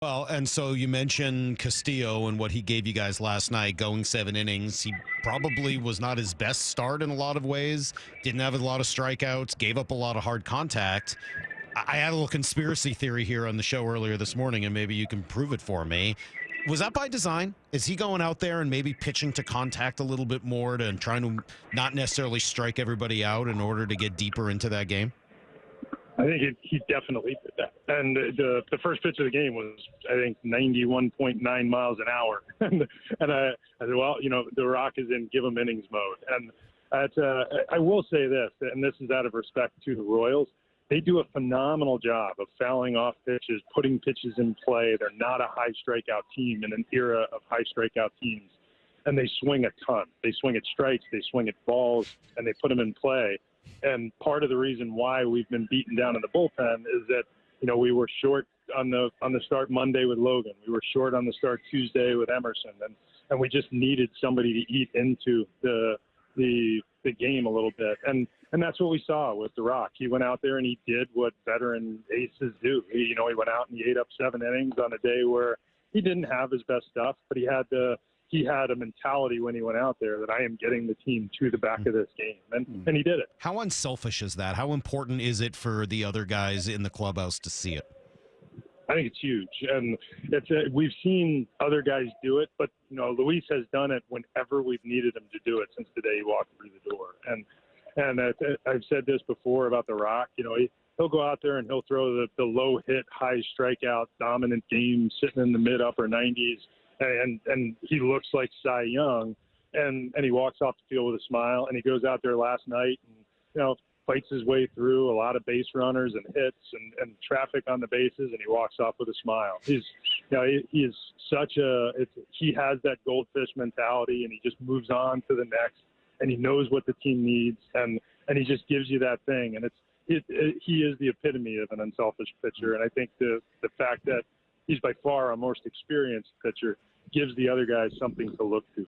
Well, and so you mentioned Castillo and what he gave you guys last night, going 7 innings. He probably was not his best start in a lot of ways, didn't have a lot of strikeouts, gave up a lot of hard contact. I had a little conspiracy theory here on the show earlier this morning, and maybe you can prove it for me. Was that by design? Is he going out there and maybe pitching to contact a little bit more to and trying to not necessarily strike everybody out in order to get deeper into that game? I think he definitely did that. And the first pitch of the game was, I think, 91.9 miles an hour. and I said, well, the Rock is in give 'em innings mode. And I will say this, and this is out of respect to the Royals. They do a phenomenal job of fouling off pitches, putting pitches in play. They're not a high strikeout team in an era of high strikeout teams. And they swing a ton. They swing at strikes, they swing at balls, and they put them in play. And part of the reason why we've been beaten down in the bullpen is that, we were short on the start Monday with Logan. We were short on the start Tuesday with Emerson. And we just needed somebody to eat into the game a little bit. And that's what we saw with The Rock. He went out there and he did what veteran aces do. He went out and he ate up 7 innings on a day where he didn't have his best stuff, but he had a mentality when he went out there that I am getting the team to the back of this game, and he did it. How unselfish is that? How important is it for the other guys in the clubhouse to see it? I think it's huge, and we've seen other guys do it, but Luis has done it whenever we've needed him to do it since the day he walked through the door. And I've said this before about The Rock. He'll go out there and he'll throw the low hit, high strikeout, dominant game, sitting in the mid upper 90s. And he looks like Cy Young, and he walks off the field with a smile, and he goes out there last night and, fights his way through a lot of base runners and hits and traffic on the bases, and he walks off with a smile. He is he has that goldfish mentality, and he just moves on to the next, and he knows what the team needs, and he just gives you that thing. And he is the epitome of an unselfish pitcher, and I think the fact that he's by far our most experienced pitcher gives the other guys something to look to.